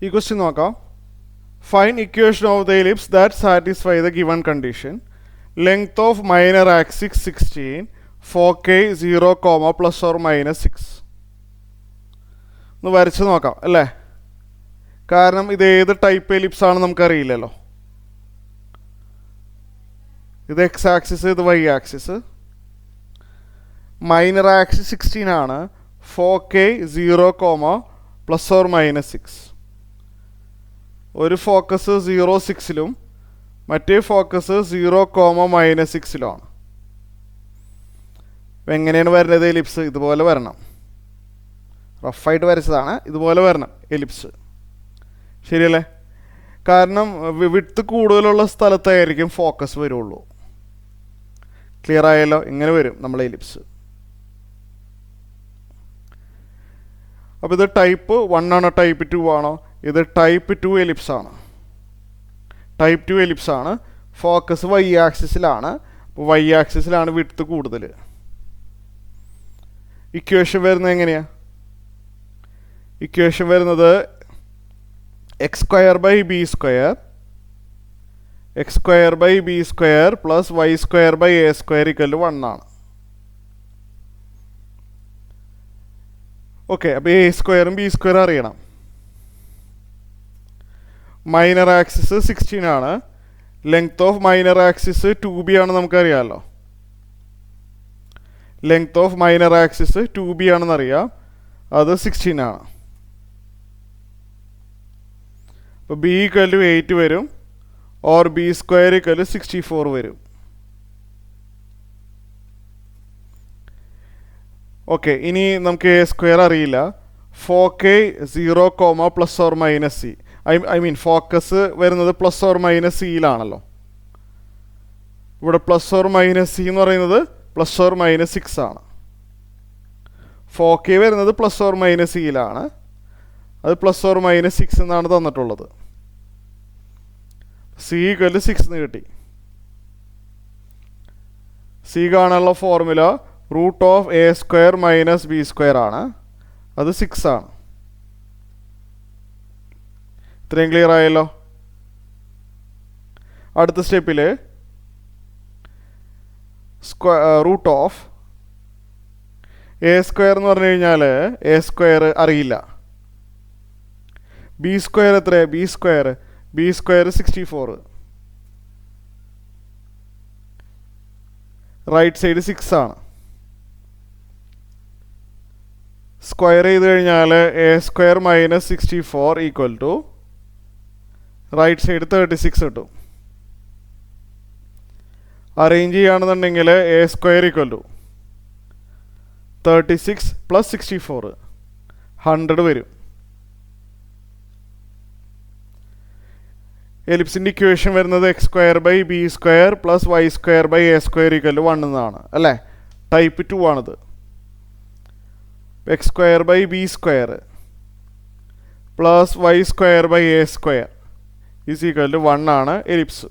ഈ ക്വസ്റ്റ്യൻ നോക്കാം. Find equation of the ellipse that satisfy the given condition. Length of minor axis 16, foci 0, ±6. ഒന്ന് വരച്ച് നോക്കാം അല്ലേ, കാരണം ഇത് ഏത് ടൈപ്പ് എലിപ്സ് ആണ് നമുക്കറിയില്ലല്ലോ. ഇത് എക്സ് ആക്സിസ്, ഇത് വൈ ആക്സിസ്. മൈനർ ആക്സിസ് 16 ആണ്, ഫോക്കൈ 0, ±6. ഒരു ഫോക്കസ് 0, 6-ലും മറ്റേ ഫോക്കസ് 0, -6-ലുമാണ്. അപ്പം എങ്ങനെയാണ് വരുന്നത് എലിപ്സ്? ഇതുപോലെ വരണം. റഫായിട്ട് വരച്ചതാണ്, ഇതുപോലെ വരണം എലിപ്സ്. ശരിയല്ലേ? കാരണം വിഡ്ത്ത് കൂടുതലുള്ള സ്ഥലത്തായിരിക്കും ഫോക്കസ് വരുള്ളൂ. ക്ലിയർ ആയല്ലോ? ഇങ്ങനെ വരും നമ്മളെ എലിപ്സ്. അപ്പോൾ ഇത് ടൈപ്പ് 1 ആണോ ടൈപ്പ് 2 ആണോ? ഇത് ടൈപ്പ് 2 എലിപ്സ് ആണ്. ടൈപ്പ് 2 എലിപ്സ് ആണ്. ഫോക്കസ് വൈ ആക്സിസിലാണ്. അപ്പോൾ വൈ ആക്സിസിലാണ് വിഡ്ത്ത് കൂടുതൽ. ഇക്വേഷൻ വരുന്നത് എങ്ങനെയാണ്? ഇക്വേഷൻ വരുന്നത് x² + y² 1 ആണ്. ഓക്കെ, അപ്പോൾ a² b² അറിയണം. മൈനർ ആക്സിസ് 16 ആണ്. Length of minor axis 2b ആണ്, നമുക്കറിയാമല്ലോ. Length of minor axis 2b ആണെന്നറിയാം, അത് 16 ആണ്. അപ്പോൾ b = 8 വരും, ഓർ b² = 64 വരും. ഓക്കെ, ഇനി നമുക്ക് a² അറിയില്ല. Foci 0, ±c. I mean focus വരുന്നത് +or-c-യിലാണല്ലോ. ഇവിടെ +or-c എന്ന് പറയുന്നത് +or-6 ആണ്. ഫോക്കൈ വരുന്നത് +or-c-യിലാണ്, അത് +or-6 എന്നാണ് തന്നിട്ടുള്ളത്. c = 6 എന്ന് കിട്ടി. c കാണാനുള്ള ഫോർമുല √a² - b² ആണ്, അത് 6 ആണ്. ഇത്രയും ക്ലിയർ ആയല്ലോ. അടുത്ത സ്റ്റെപ്പിൽ √a² എന്ന് പറഞ്ഞു കഴിഞ്ഞാൽ a² അറിയില്ല. b² എത്രയാണ്? b² 64. റൈറ്റ് സൈഡ് 6 ആണ്. സ്ക്വയർ ചെയ്ത് കഴിഞ്ഞാൽ a² - 64 = റൈറ്റ് സൈഡ് 36 കിട്ടും. അറേഞ്ച് ചെയ്യുകയാണെന്നുണ്ടെങ്കിൽ a² = 36 + 64 100 വരും. എലിപ്സിൻ്റെ ഇക്വേഷൻ വരുന്നത് x² b² + y² a² 1 എന്നാണ് അല്ലേ. ടൈപ്പ് 2 ആണിത്. x² b² + y² a² = 1 ആണ് എലിപ്സ്.